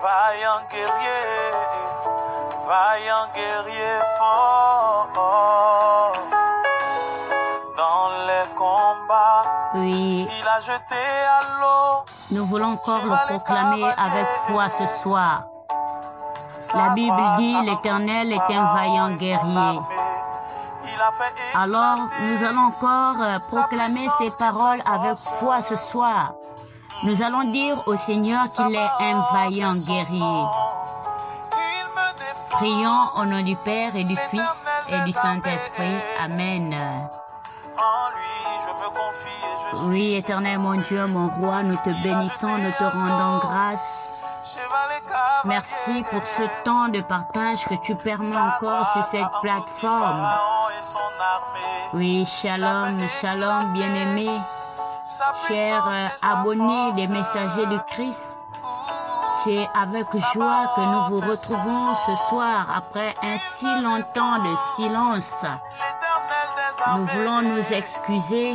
vaillant guerrier fort. Dans les combats, Oui, il a jeté à l'eau. nous voulons encore le proclamer avec foi ce soir. La Bible dit, l'Éternel est un vaillant guerrier. Alors, nous allons encore proclamer ces paroles avec foi ce soir. Nous allons dire au Seigneur qu'il est un vaillant guerrier. Prions au nom du Père et du Fils et du Saint-Esprit. Amen. Oui, Éternel, mon Dieu, mon roi, nous te bénissons, nous te rendons grâce. Merci pour ce temps de partage que tu permets encore sur cette plateforme. Oui, shalom, shalom, bien-aimés, chers abonnés des messagers du Christ. C'est avec joie que nous vous retrouvons ce soir après un si longtemps de silence. Nous voulons nous excuser,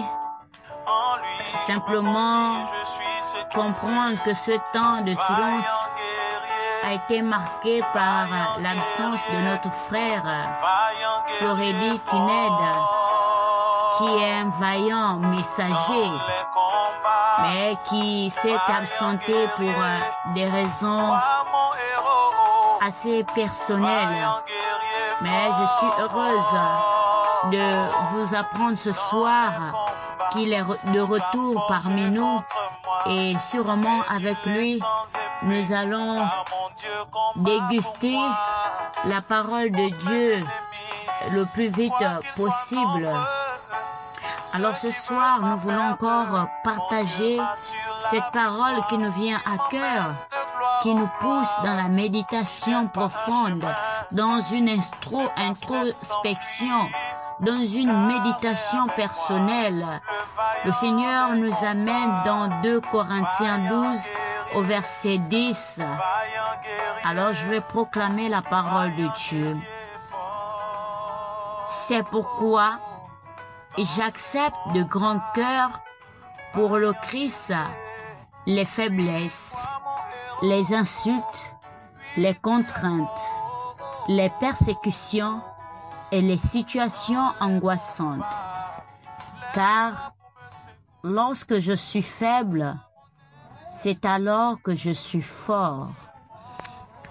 simplement comprendre que ce temps de silence a été marqué par l'absence de notre frère Florélie Tined, qui est un vaillant messager, mais qui s'est absenté pour des raisons assez personnelles. Mais je suis heureuse de vous apprendre ce soir qu'il est de retour parmi nous, et sûrement avec lui, nous allons déguster la parole de Dieu le plus vite possible. Alors ce soir, nous voulons encore partager cette parole qui nous vient à cœur, qui nous pousse dans la méditation profonde, dans une introspection, dans une méditation personnelle. Le Seigneur nous amène dans 2 Corinthiens 12 au verset 10. Alors je vais proclamer la parole de Dieu. C'est pourquoi j'accepte de grand cœur pour le Christ les faiblesses, les insultes, les contraintes, les persécutions et les situations angoissantes. Car lorsque je suis faible, c'est alors que je suis fort.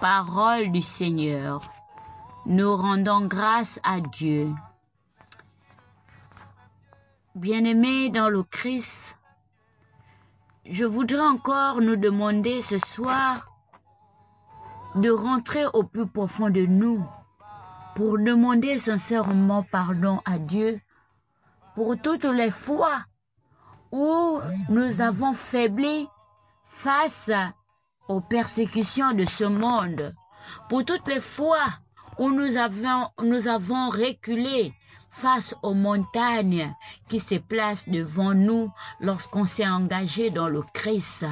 Parole du Seigneur. Nous rendons grâce à Dieu. Bien-aimés dans le Christ, je voudrais encore nous demander ce soir de rentrer au plus profond de nous pour demander sincèrement pardon à Dieu pour toutes les fois où nous avons faibli face aux persécutions de ce monde, pour toutes les fois où nous avons reculé face aux montagnes qui se placent devant nous lorsqu'on s'est engagé dans le Christ.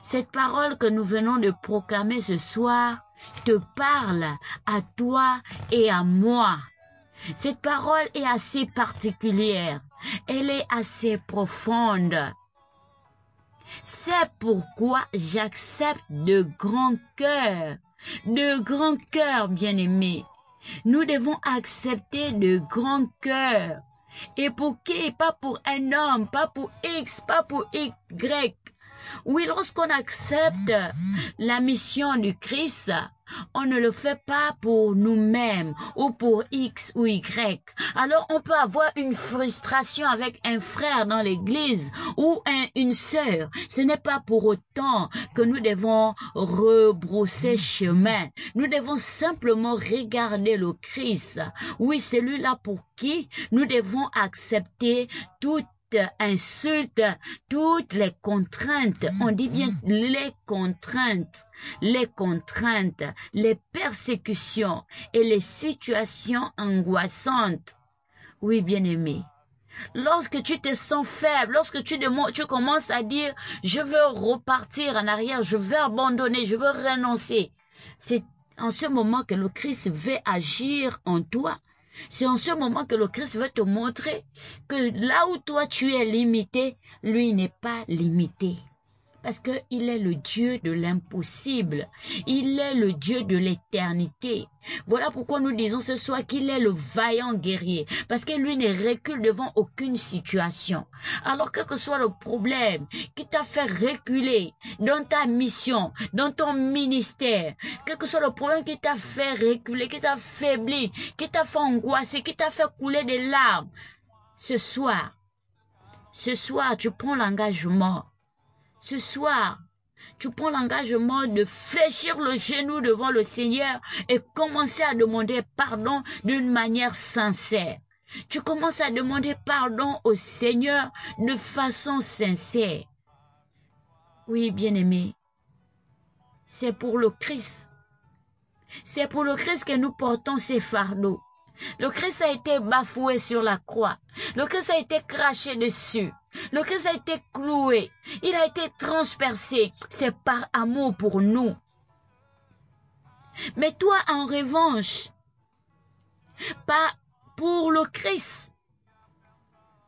Cette parole que nous venons de proclamer ce soir te parle à toi et à moi. Cette parole est assez particulière, elle est assez profonde. C'est pourquoi j'accepte de grand cœur, bien-aimés. Nous devons accepter de grand cœur. Et pour qui? Pas pour un homme, pas pour X, pas pour Y. Oui, lorsqu'on accepte la mission du Christ, on ne le fait pas pour nous-mêmes ou pour X ou Y. Alors on peut avoir une frustration avec un frère dans l'église ou une sœur. Ce n'est pas pour autant que nous devons rebrousser chemin. Nous devons simplement regarder le Christ. Oui, celui-là pour qui nous devons accepter toute insulte, toutes les contraintes, on dit bien les contraintes, les persécutions et les situations angoissantes. Oui, bien-aimé, lorsque tu te sens faible, lorsque tu commences à dire « je veux repartir en arrière, je veux abandonner, je veux renoncer », c'est en ce moment que le Christ veut agir en toi. C'est en ce moment que le Christ veut te montrer que là où toi tu es limité, lui n'est pas limité. Parce qu'il est le Dieu de l'impossible. Il est le Dieu de l'éternité. Voilà pourquoi nous disons ce soir qu'il est le vaillant guerrier. Parce que lui ne recule devant aucune situation. Alors quel que soit le problème qui t'a fait reculer dans ta mission, dans ton ministère, quel que soit le problème qui t'a fait reculer, qui t'a faibli, qui t'a fait angoisser, qui t'a fait couler des larmes, ce soir, tu prends l'engagement. Ce soir, tu prends l'engagement de fléchir le genou devant le Seigneur et commencer à demander pardon d'une manière sincère. Tu commences à demander pardon au Seigneur de façon sincère. Oui, bien-aimé, c'est pour le Christ. C'est pour le Christ que nous portons ces fardeaux. Le Christ a été bafoué sur la croix. Le Christ a été craché dessus. Le Christ a été cloué. Il a été transpercé. C'est par amour pour nous. Mais toi, en revanche, pas pour le Christ,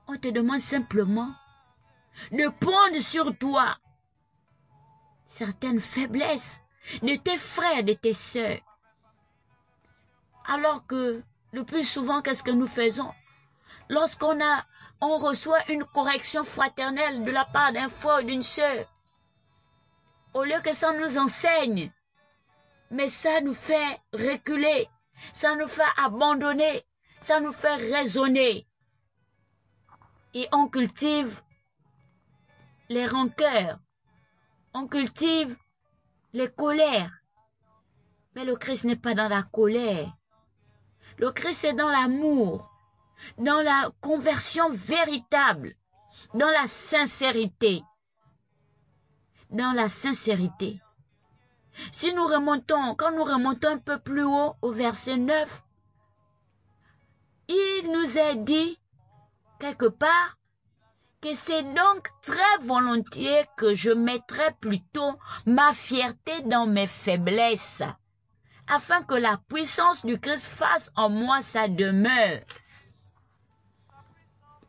on te demande simplement de prendre sur toi certaines faiblesses de tes frères, de tes sœurs. Alors que le plus souvent, qu'est-ce que nous faisons? Lorsqu'on reçoit une correction fraternelle de la part d'un frère ou d'une sœur, au lieu que ça nous enseigne, mais ça nous fait reculer, ça nous fait abandonner, ça nous fait raisonner. Et on cultive les rancœurs, on cultive les colères. Mais le Christ n'est pas dans la colère. Le Christ est dans l'amour, dans la conversion véritable, dans la sincérité. Dans la sincérité. Si nous remontons, quand nous remontons un peu plus haut au verset 9, il nous est dit, quelque part, que c'est donc très volontiers que je mettrai plutôt ma fierté dans mes faiblesses, afin que la puissance du Christ fasse en moi sa demeure.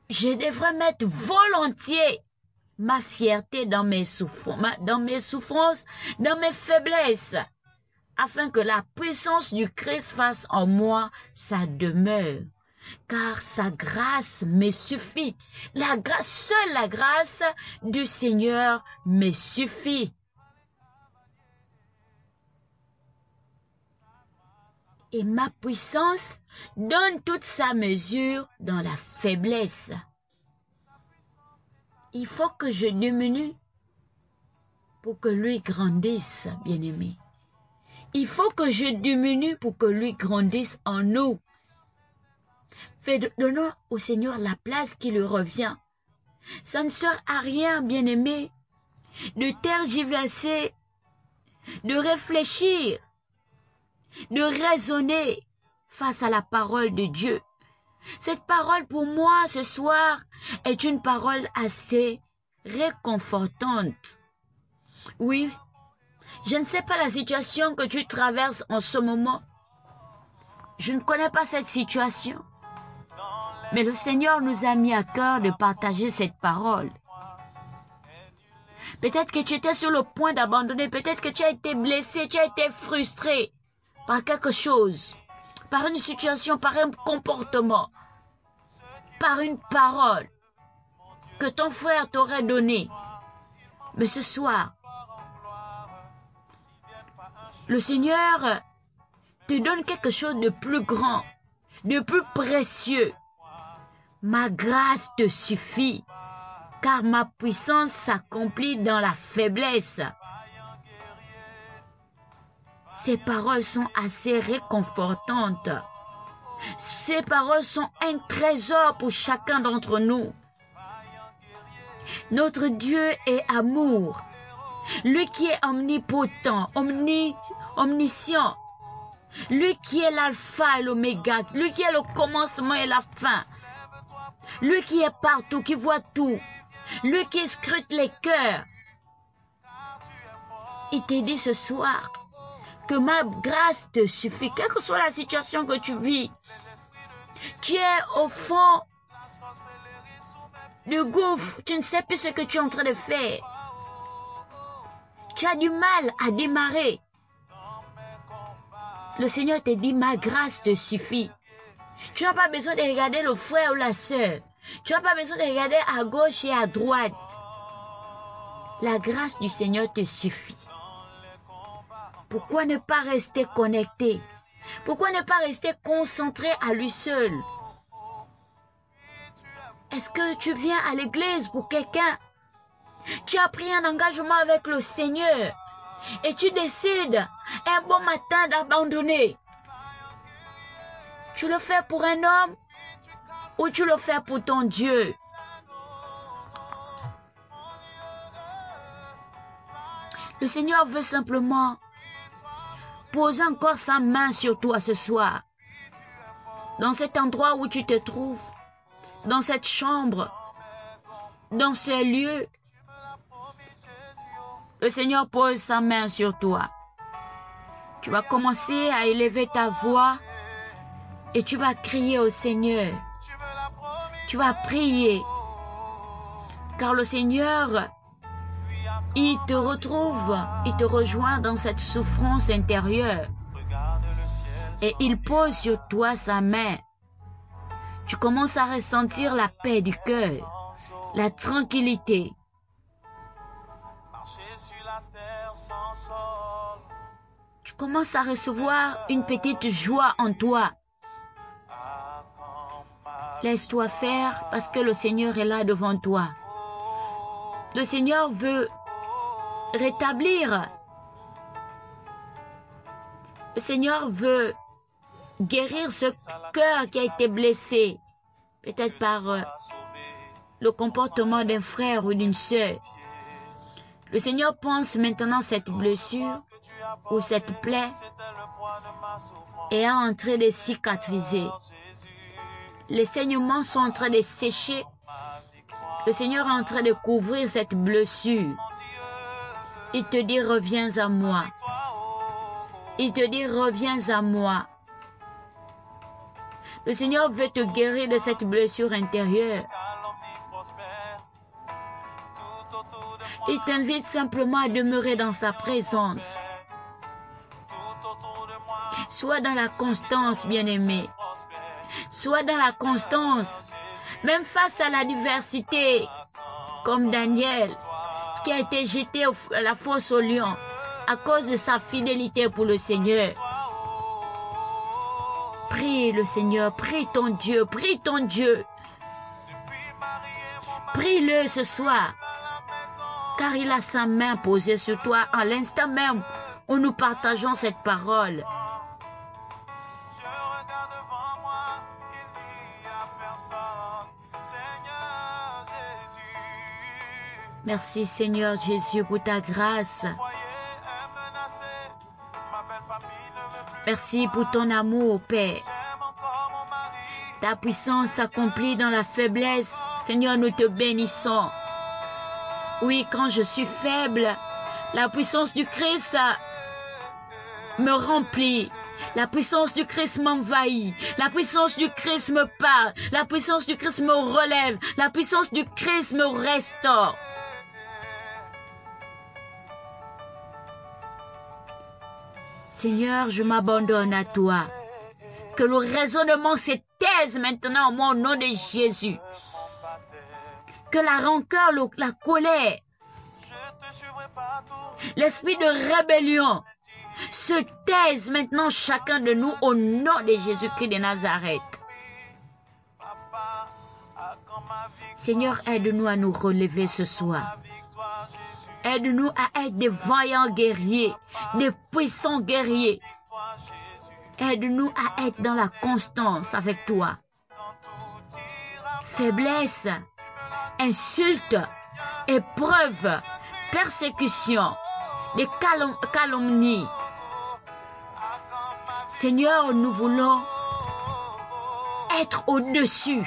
Je devrais mettre volontiers ma fierté dans mes souffrances, dans mes faiblesses, afin que la puissance du Christ fasse en moi sa demeure. Car sa grâce me suffit. Seule la grâce du Seigneur me suffit. Et ma puissance donne toute sa mesure dans la faiblesse. Il faut que je diminue pour que lui grandisse, bien-aimé. Il faut que je diminue pour que lui grandisse en nous. Donnons au Seigneur la place qui lui revient. Ça ne sert à rien, bien-aimé, de tergiverser, de réfléchir, de raisonner face à la parole de Dieu. Cette parole pour moi ce soir est une parole assez réconfortante. Oui, je ne sais pas la situation que tu traverses en ce moment. Je ne connais pas cette situation. Mais le Seigneur nous a mis à cœur de partager cette parole. Peut-être que tu étais sur le point d'abandonner, peut-être que tu as été blessé, tu as été frustré par quelque chose, par une situation, par un comportement, par une parole que ton frère t'aurait donnée. Mais ce soir, le Seigneur te donne quelque chose de plus grand, de plus précieux. Ma grâce te suffit, car ma puissance s'accomplit dans la faiblesse. Ces paroles sont assez réconfortantes. Ces paroles sont un trésor pour chacun d'entre nous. Notre Dieu est amour. Lui qui est omnipotent, omniscient. Lui qui est l'alpha et l'oméga. Lui qui est le commencement et la fin. Lui qui est partout, qui voit tout. Lui qui scrute les cœurs. Il te dit ce soir que ma grâce te suffit, quelle que soit la situation que tu vis. Tu es au fond du gouffre, tu ne sais plus ce que tu es en train de faire. Tu as du mal à démarrer. Le Seigneur te dit, ma grâce te suffit. Tu n'as pas besoin de regarder le frère ou la sœur. Tu n'as pas besoin de regarder à gauche et à droite. La grâce du Seigneur te suffit. Pourquoi ne pas rester connecté? Pourquoi ne pas rester concentré à lui seul? Est-ce que tu viens à l'église pour quelqu'un? Tu as pris un engagement avec le Seigneur et tu décides un bon matin d'abandonner. Tu le fais pour un homme ou tu le fais pour ton Dieu? Le Seigneur veut simplement poser encore sa main sur toi ce soir. Dans cet endroit où tu te trouves, dans cette chambre, dans ce lieu, le Seigneur pose sa main sur toi. Tu vas commencer à élever ta voix et tu vas crier au Seigneur. Tu vas prier. Car le Seigneur, il te retrouve, il te rejoint dans cette souffrance intérieure. Et il pose sur toi sa main. Tu commences à ressentir la paix du cœur, la tranquillité. Tu commences à recevoir une petite joie en toi. Laisse-toi faire parce que le Seigneur est là devant toi. Le Seigneur veut rétablir. Le Seigneur veut guérir ce cœur qui a été blessé, peut-être par le comportement d'un frère ou d'une sœur. Le Seigneur pense maintenant cette blessure ou cette plaie est en train de cicatriser. Les saignements sont en train de sécher. Le Seigneur est en train de couvrir cette blessure. Il te dit, reviens à moi. Il te dit, reviens à moi. Le Seigneur veut te guérir de cette blessure intérieure. Il t'invite simplement à demeurer dans sa présence. Sois dans la constance, bien-aimé. Sois dans la constance. Même face à l'adversité, comme Daniel, qui a été jeté à la fosse au lion à cause de sa fidélité pour le Seigneur. Prie le Seigneur, prie ton Dieu, prie ton Dieu. Prie-le ce soir, car il a sa main posée sur toi à l'instant même où nous partageons cette parole. Merci Seigneur Jésus pour ta grâce. Merci pour ton amour, Père. Ta puissance s'accomplit dans la faiblesse. Seigneur, nous te bénissons. Oui, quand je suis faible, la puissance du Christ me remplit. La puissance du Christ m'envahit. La puissance du Christ me parle. La puissance du Christ me relève. La puissance du Christ me restaure. Seigneur, je m'abandonne à toi. Que le raisonnement se taise maintenant au nom de Jésus. Que la rancœur, la colère, l'esprit de rébellion se taise maintenant chacun de nous au nom de Jésus-Christ de Nazareth. Seigneur, aide-nous à nous relever ce soir. Aide-nous à être des vaillants guerriers, des puissants guerriers. Aide-nous à être dans la constance avec toi. Faiblesse, insulte, épreuve, persécution, des calomnies. Seigneur, nous voulons être au-dessus.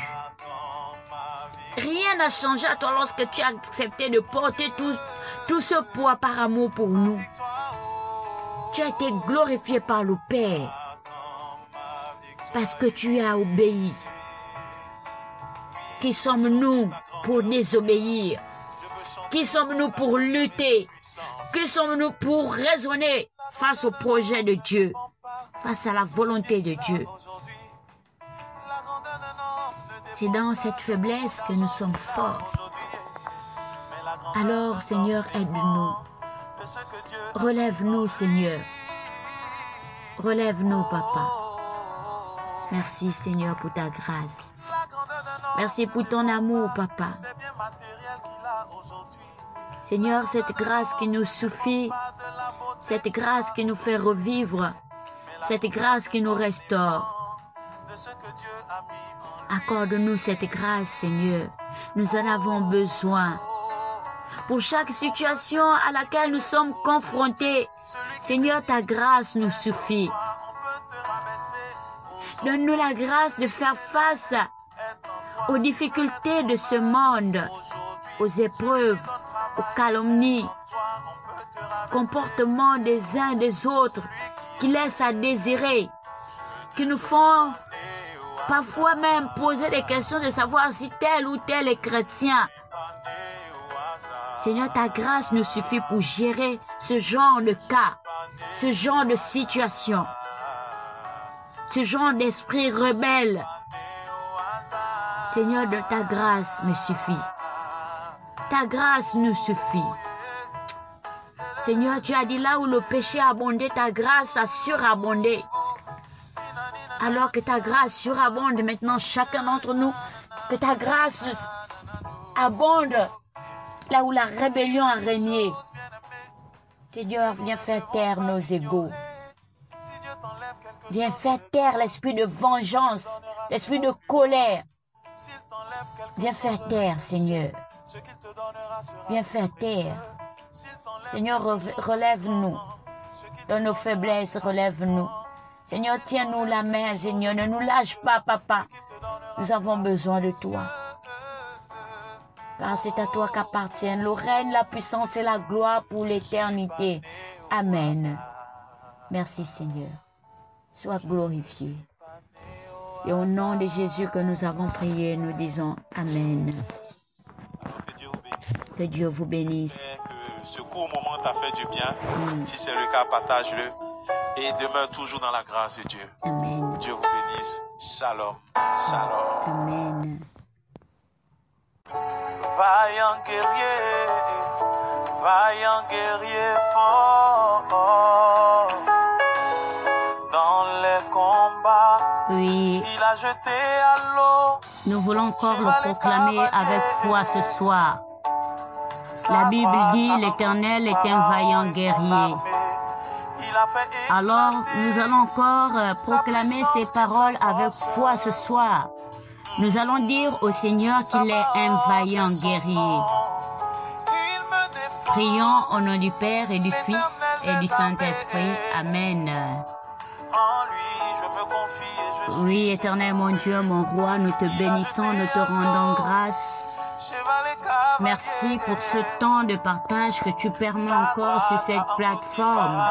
Rien n'a changé à toi lorsque tu as accepté de porter tout ce poids par amour pour nous. Tu as été glorifié par le Père parce que tu as obéi. Qui sommes-nous pour désobéir? Qui sommes-nous pour lutter Qui sommes-nous pour raisonner face au projet de Dieu, face à la volonté de Dieu? C'est dans cette faiblesse que nous sommes forts. Alors, Seigneur, aide-nous. Relève-nous, Seigneur. Relève-nous, Papa. Merci, Seigneur, pour ta grâce. Merci pour ton amour, Papa. Seigneur, cette grâce qui nous suffit, cette grâce qui nous fait revivre, cette grâce qui nous restaure. Accorde-nous cette grâce, Seigneur. Nous en avons besoin. Pour chaque situation à laquelle nous sommes confrontés, Seigneur, ta grâce nous suffit. Donne-nous la grâce de faire face aux difficultés de ce monde, aux épreuves, aux calomnies, comportements des uns des autres qui laissent à désirer, qui nous font parfois même poser des questions de savoir si tel ou tel est chrétien. Seigneur, ta grâce nous suffit pour gérer ce genre de cas, ce genre de situation, ce genre d'esprit rebelle. Seigneur, de ta grâce me suffit. Ta grâce nous suffit. Seigneur, tu as dit là où le péché a abondé, ta grâce a surabondé. Alors que ta grâce surabonde maintenant chacun d'entre nous, que ta grâce abonde là où la rébellion a régné. Seigneur, viens faire taire nos égos. Viens faire taire l'esprit de vengeance, l'esprit de colère. Viens faire taire, Seigneur. Viens faire taire. Seigneur, relève-nous. Dans nos faiblesses, relève-nous. Seigneur, tiens-nous la main, Seigneur. Ne nous lâche pas, Papa. Nous avons besoin de toi. Car c'est à toi qu'appartiennent le règne, la puissance et la gloire pour l'éternité. Amen. Merci, Seigneur. Sois glorifié. C'est au nom de Jésus que nous avons prié. Nous disons Amen. Que Dieu vous bénisse. Que ce court moment t'a fait du bien. Si c'est le cas, partage-le. Et demeure toujours dans la grâce de Dieu. Amen. Dieu vous bénisse. Shalom. Shalom. Amen. Vaillant guerrier fort. Dans les combats, Oui, il a jeté à l'eau. nous voulons encore le proclamer avec foi ce soir. La Bible dit, l'Éternel est un vaillant guerrier. Alors, nous allons encore proclamer ces paroles avec foi ce soir. Nous allons dire au Seigneur qu'il est un vaillant guerrier. Prions au nom du Père et du Fils et du Saint-Esprit. Amen. Oui, Éternel, mon Dieu, mon roi, nous te bénissons, nous te rendons grâce. Merci pour ce temps de partage que tu permets encore sur cette plateforme.